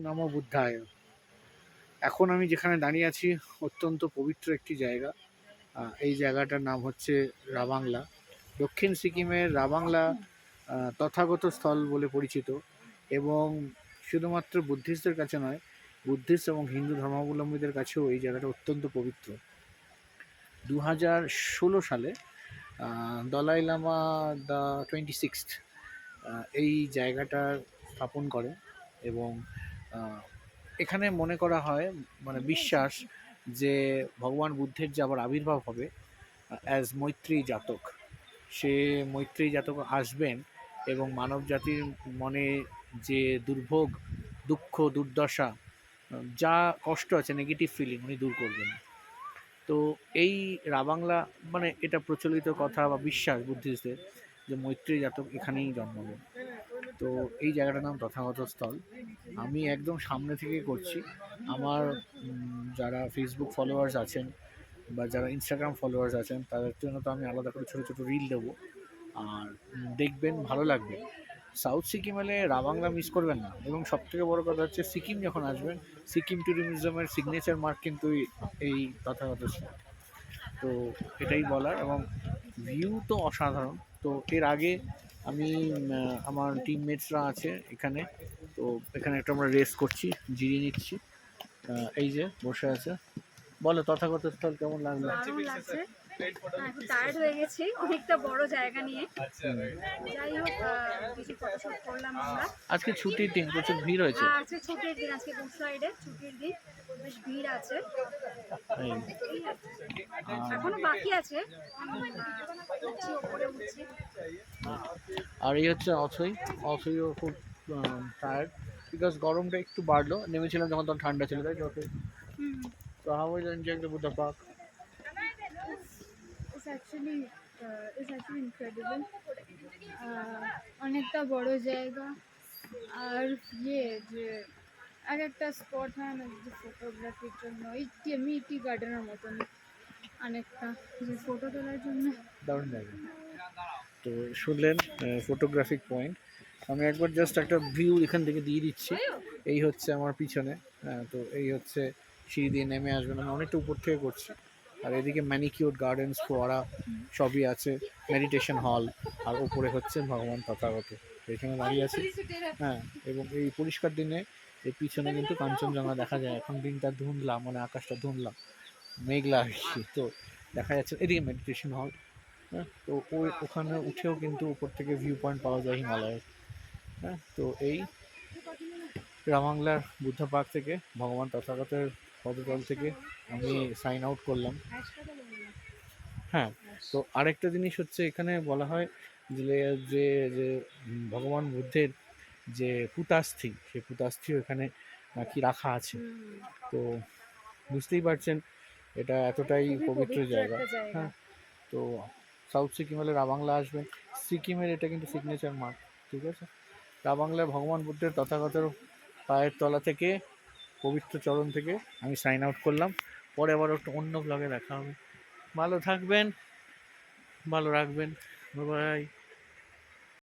নমো বুদ্ধায়। এখন আমি যেখানে দাঁড়িয়ে আছি অত্যন্ত পবিত্র একটি জায়গা। এই জায়গাটার নাম হচ্ছে রাবাংলা। দক্ষিণ সিকিমের রাবাংলা তথাগত স্থল বলে পরিচিত এবং শুধুমাত্র বুদ্ধিস্টদের কাছে নয়, বুদ্ধিস্ট এবং হিন্দু ধর্মাবলম্বীদের কাছেও এই জায়গাটা অত্যন্ত পবিত্র। 2016 সালে দলাই লামা দ্য 26th এই জায়গাটার স্থাপন করে এবং এখানে মনে করা হয়, মানে বিশ্বাস, যে ভগবান বুদ্ধের যে আবার আবির্ভাব হবে অ্যাজ মৈত্রী জাতক, সে মৈত্রী জাতক আসবেন এবং মানব জাতির মনে যে দুর্ভোগ, দুঃখ, দুর্দশা, যা কষ্ট আছে, নেগেটিভ ফিলিং উনি দূর করবেন। তো এই রাবাংলা, মানে এটা প্রচলিত কথা বা বিশ্বাস বুদ্ধিস্টদের যে মৈত্রী জাতক এখানেই জন্মাবেন। তো এই জায়গাটার নাম তথাগত স্থল। আমি একদম সামনে থেকে করছি। আমার যারা ফেসবুক ফলোয়ার্স আছেন বা যারা ইনস্টাগ্রাম ফলোয়ার্স আছেন তাদের জন্য তো আমি আলাদা করে ছোটো ছোটো রিল দেবো, আর দেখবেন, ভালো লাগবে। সাউথ সিকিম এলে রাবাংলা মিস করবেন না। এবং সবথেকে বড় কথা হচ্ছে, সিকিম যখন আসবেন, সিকিম ট্যুরিজমের সিগনেচার মার্ক কিন্তু এই তথাগত স্থল। তো এটাই বলার। এবং ভিউ তো অসাধারণ। তো এর আগে আমি আমার টিমমেটসরা আছে এখানে, তো এখানে একটা আমরা রেস করছি, জিরিয়ে নিচ্ছি। এই যে বসে আছে। বলো তথাগত স্থল কেমন লাগলো? দারুণ লাগছে। একটু টায়ার্ড হয়ে গেছি অনেকটা বড় জায়গা নিয়ে। যাই হোক, কিছু ফটোশুট করলাম আমরা। আজকে ছুটির দিন, প্রচুর ভিড় হয়েছে। আজকে ছুটির দিন, আজকে গুড ফ্রাইডে, ছুটির দিন, বেশ ভিড় আছে। এখনো বাকি আছে, উঠছি, ওপরে উঠছি। আর এই হচ্ছে অথই। অথইও খুব টায়ার্ড, বিকজ গরমটা একটু বাড়লো। নেমেছিলাম যখন তখন ঠান্ডা ছিল, তাই তো? তো how was enjoying the Buddha park? It's actually incredible. অনেকটা বড় জায়গা। আর যে এক একটা স্পট হয় না যে ফটোগ্রাফির জন্য, এই টি গার্ডেনের মতন অনেকটা, যে ফটো তোলার জন্য দারুণ জায়গা। তো শুনলেন ফটোগ্রাফিক পয়েন্ট। আমি একবার জাস্ট একটা ভিউ এখান থেকে দিয়ে দিচ্ছি। এই হচ্ছে আমার পিছনে। তো এই হচ্ছে সিঁড়ি দিয়ে নেমে আসবেন, আমি অনেকটা উপর থেকে করছি। আর এদিকে ম্যানিকিউর গার্ডেন্স, ফোয়ারা সবই আছে, মেডিটেশন হল। আর উপরে হচ্ছে ভগবান তথাগত, এখানে দাঁড়িয়ে আছি। হ্যাঁ, এবং এই পরিষ্কার দিনে এই পিছনে কিন্তু কাঞ্চনজঙ্ঘা দেখা যায়। এখন দিনটা ধুন্দলা, মানে আকাশটা ধুন্দলা, মেঘলা আর কি। তো দেখা যাচ্ছে এদিকে মেডিটেশন হল। হ্যাঁ, তো ওখানে উঠেও কিন্তু উপর থেকে ভিউ পয়েন্ট পাওয়া যায় হিমালয়ের। হ্যাঁ, তো এই রাবাংলার বুদ্ধা পার্ক থেকে, ভগবান তথাগতের পদতল থেকে আমি সাইন আউট করলাম। হ্যাঁ, তো আরেকটা জিনিস হচ্ছে, এখানে বলা হয় যে যে যে ভগবান বুদ্ধের যে পুতাস্থি, সে পুতাস্থিও এখানে নাকি রাখা আছে। তো বুঝতেই পারছেন এটা এতটাই পবিত্র জায়গা। হ্যাঁ, তো সাউথ সিকিম হলে রাবাংলা আসবেন। সিকিমের এটা কিন্তু সিগনেচার মার্ক, ঠিক আছে? রাবাংলায় ভগবান বুদ্ধের তথাগতের পায়ের তলা থেকে, পবিত্র চরণ থেকে আমি সাইন আউট করলাম। পরে আবার একটা অন্য ব্লগে দেখা হবে। ভালো থাকবেন, ভালো রাখবেন, বাই।